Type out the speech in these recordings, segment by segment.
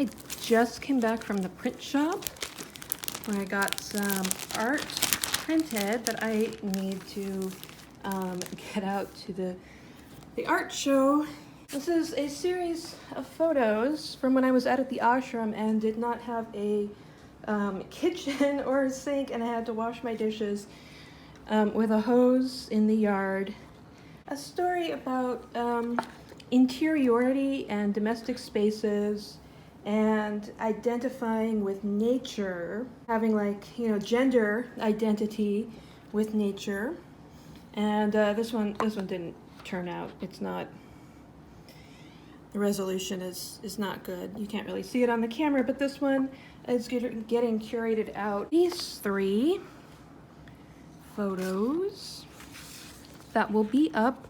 I just came back from the print shop where I got some art printed that I need to get out to the art show. This is a series of photos from when I was out at the ashram and did not have a kitchen or a sink, and I had to wash my dishes with a hose in the yard. A story about interiority and domestic spaces and identifying with nature, having gender identity with nature. And this one didn't turn out. It's not, the resolution is not good. You can't really see it on the camera, but this one is getting curated out. These 3 photos that will be up.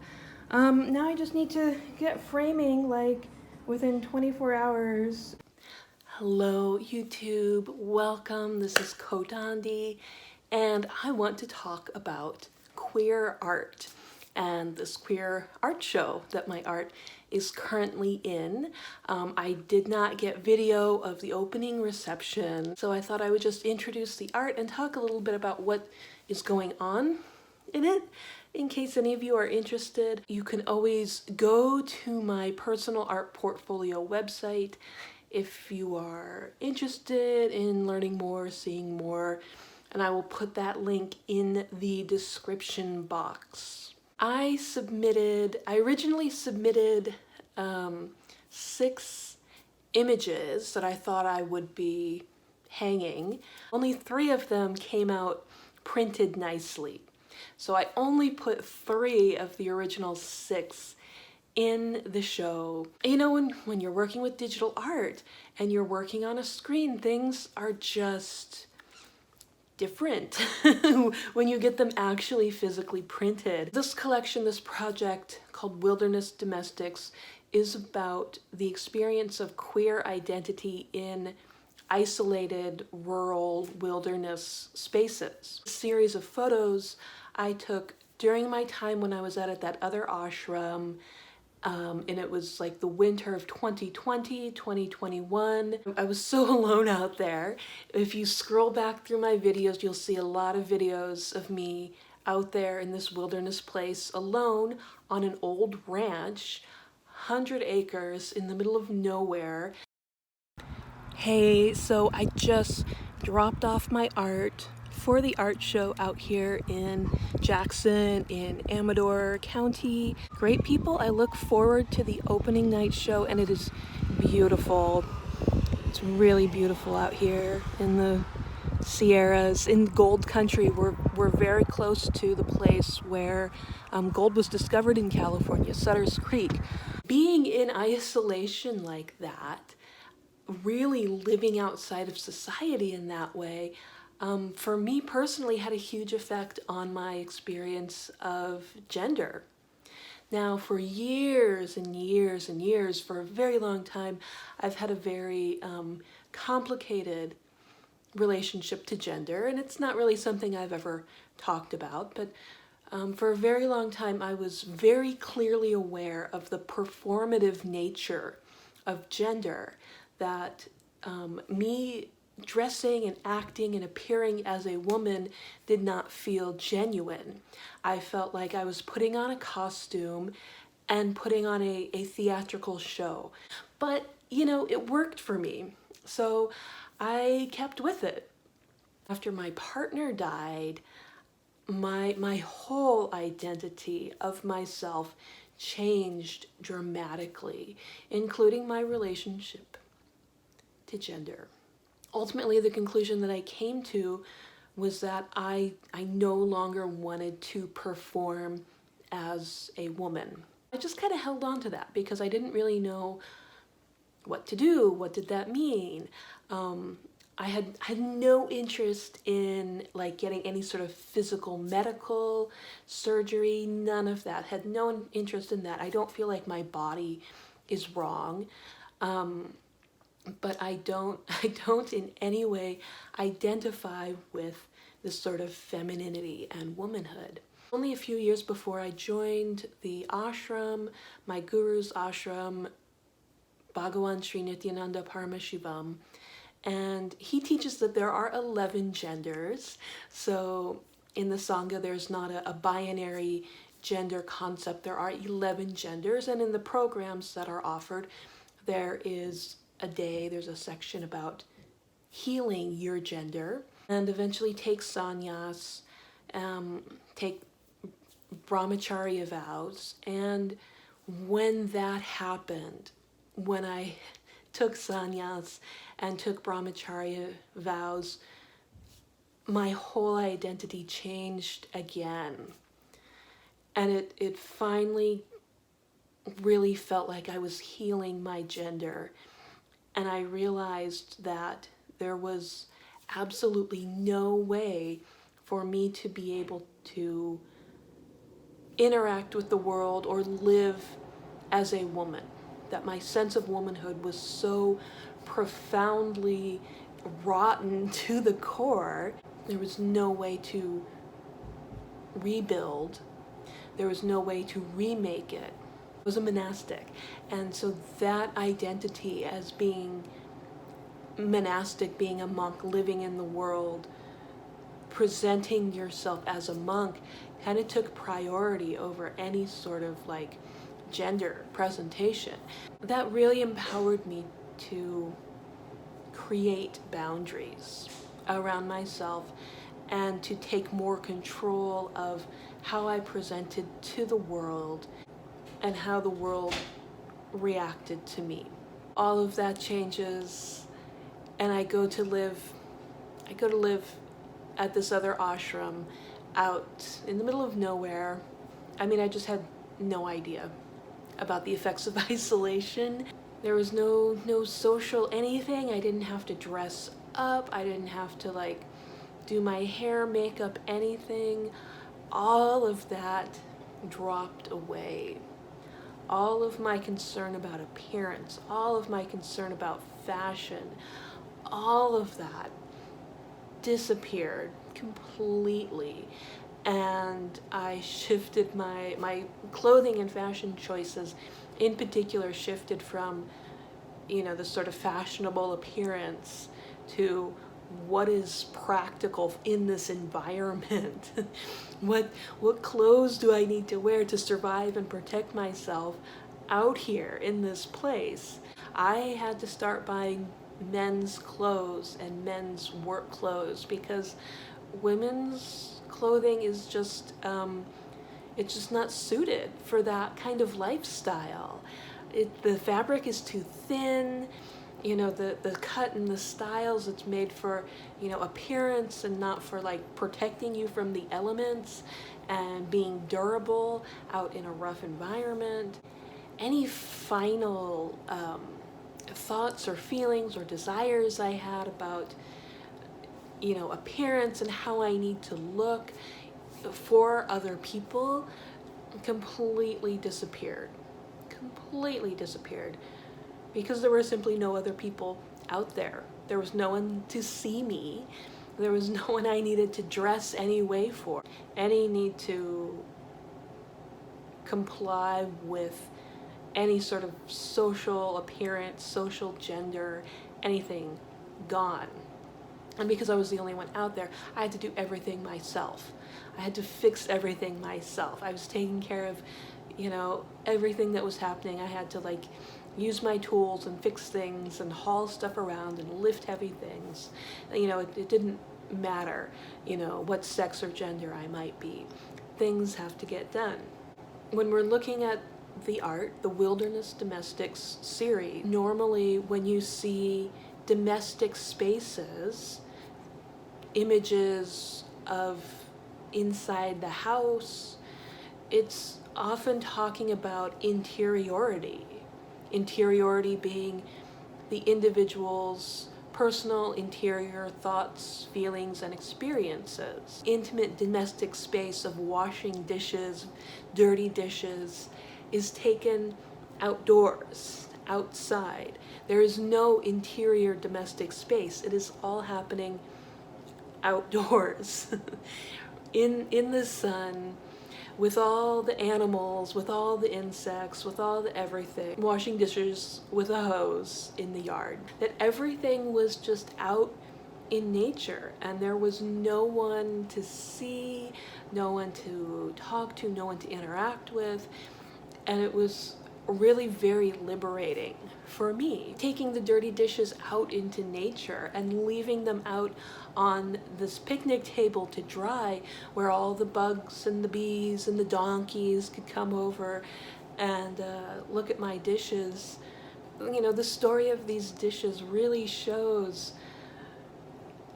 Now I just need to get framing within 24 hours. Hello YouTube, welcome. This is Kotandi, and I want to talk about queer art and this queer art show that my art is currently in. I did not get video of the opening reception, so I thought I would just introduce the art and talk a little bit about what is going on in it. In case any of you are interested, you can always go to my personal art portfolio website if you are interested in learning more, seeing more, and I will put that link in the description box. I originally submitted 6 images that I thought I would be hanging. Only 3 of them came out printed nicely. So I only put 3 of the original 6 in the show. You know, when you're working with digital art and you're working on a screen, things are just different when you get them actually physically printed. This collection, this project called Wilderness Domestics, is about the experience of queer identity in isolated rural wilderness spaces. A series of photos I took during my time when I was at that other ashram, and it was like the winter of 2020, 2021. I was so alone out there. If you scroll back through my videos, you'll see a lot of videos of me out there in this wilderness place alone on an old ranch, 100 acres in the middle of nowhere. Hey, so I just dropped off my art for the art show out here in Jackson in Amador County. Great people. I look forward to the opening night show, and it is beautiful. It's really beautiful out here in the Sierras, in gold country. We're very close to the place where gold was discovered in California, Sutter's Creek. Being in isolation like that, really living outside of society in that way, for me personally had a huge effect on my experience of gender. Now, for years and years and years, for a very long time, I've had a very complicated relationship to gender, and it's not really something I've ever talked about, but for a very long time I was very clearly aware of the performative nature of gender, that me dressing and acting and appearing as a woman did not feel genuine. I felt like I was putting on a costume and putting on a theatrical show. But, you know, it worked for me, so I kept with it. After my partner died, my whole identity of myself changed dramatically, including my relationship to gender. Ultimately, the conclusion that I came to was that I no longer wanted to perform as a woman. I just kind of held on to that because I didn't really know what to do. What did that mean? I had no interest in getting any sort of physical medical surgery, none of that. Had no interest in that. I don't feel like my body is wrong. But I don't in any way identify with this sort of femininity and womanhood. Only a few years before I joined the ashram, my guru's ashram, Bhagawan Sri Nityananda Paramashivam, and he teaches that there are 11 genders. So in the Sangha, there's not a binary gender concept. There are 11 genders, and in the programs that are offered, there is a day, there's a section about healing your gender, and eventually take sannyas, take brahmacharya vows. And when that happened, when I took sannyas and took brahmacharya vows, my whole identity changed again. And it finally really felt like I was healing my gender. And I realized that there was absolutely no way for me to be able to interact with the world or live as a woman. That my sense of womanhood was so profoundly rotten to the core. There was no way to rebuild. There was no way to remake it. I was a monastic. And so that identity as being monastic, being a monk, living in the world, presenting yourself as a monk, kind of took priority over any sort of like gender presentation. That really empowered me to create boundaries around myself and to take more control of how I presented to the world and how the world reacted to me. All of that changes, and I go to live at this other ashram out in the middle of nowhere. I mean, I just had no idea about the effects of isolation. There was no social anything. I didn't have to dress up. I didn't have to like do my hair, makeup, anything. All of that dropped away. All of my concern about appearance, all of my concern about fashion, all of that disappeared completely. And I shifted my clothing and fashion choices in particular shifted from, the sort of fashionable appearance to what is practical in this environment. What clothes do I need to wear to survive and protect myself out here in this place? I had to start buying men's clothes and men's work clothes because women's clothing is just it's just not suited for that kind of lifestyle. The fabric is too thin. The cut and the styles, it's made for, appearance and not for like protecting you from the elements and being durable out in a rough environment. Any final thoughts or feelings or desires I had about, appearance and how I need to look for other people completely disappeared. Because there were simply no other people out there. There was no one to see me. There was no one I needed to dress any way for. Any need to comply with any sort of social appearance, social gender, anything, gone. And because I was the only one out there, I had to do everything myself. I had to fix everything myself. I was taking care of, everything that was happening. I had to use my tools and fix things and haul stuff around and lift heavy things. It didn't matter, what sex or gender I might be. Things have to get done. When we're looking at the art, the Wilderness Domestics series, normally when you see domestic spaces, images of inside the house, it's often talking about interiority. Interiority being the individual's personal interior thoughts, feelings, and experiences. Intimate domestic space of washing dishes, dirty dishes, is taken outdoors, outside. There is no interior domestic space. It is all happening outdoors, in the sun, with all the animals, with all the insects, with all the everything, washing dishes with a hose in the yard, that everything was just out in nature and there was no one to see, no one to talk to, no one to interact with, and it was really very liberating for me. Taking the dirty dishes out into nature and leaving them out on this picnic table to dry, where all the bugs and the bees and the donkeys could come over and look at my dishes. You know, the story of these dishes really shows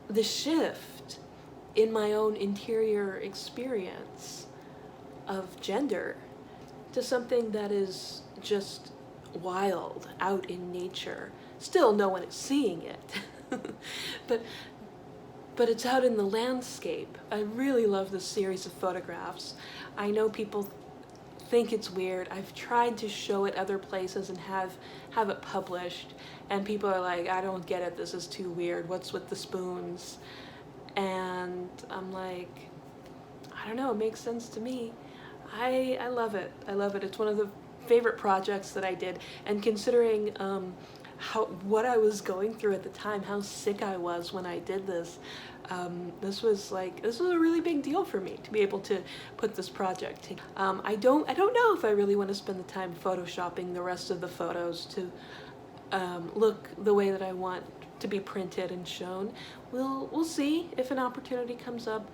the shift in my own interior experience of gender to something that is just wild out in nature. Still, no one is seeing it, but it's out in the landscape. I really love this series of photographs. I know people think it's weird. I've tried to show it other places and have it published, and people are like, I don't get it, this is too weird, what's with the spoons? And I'm like, I don't know, it makes sense to me. I love it. I love it. It's one of the favorite projects that I did, and considering what I was going through at the time, how sick I was when I did this, this was a really big deal for me to be able to put this project together. I don't know if I really want to spend the time photoshopping the rest of the photos to look the way that I want to be printed and shown. We'll see if an opportunity comes up.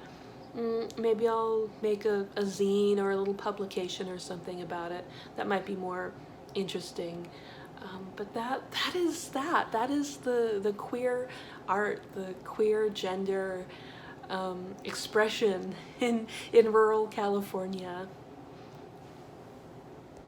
Maybe I'll make a zine or a little publication or something about it. That might be more interesting. But that is the queer art, the queer gender expression in rural California.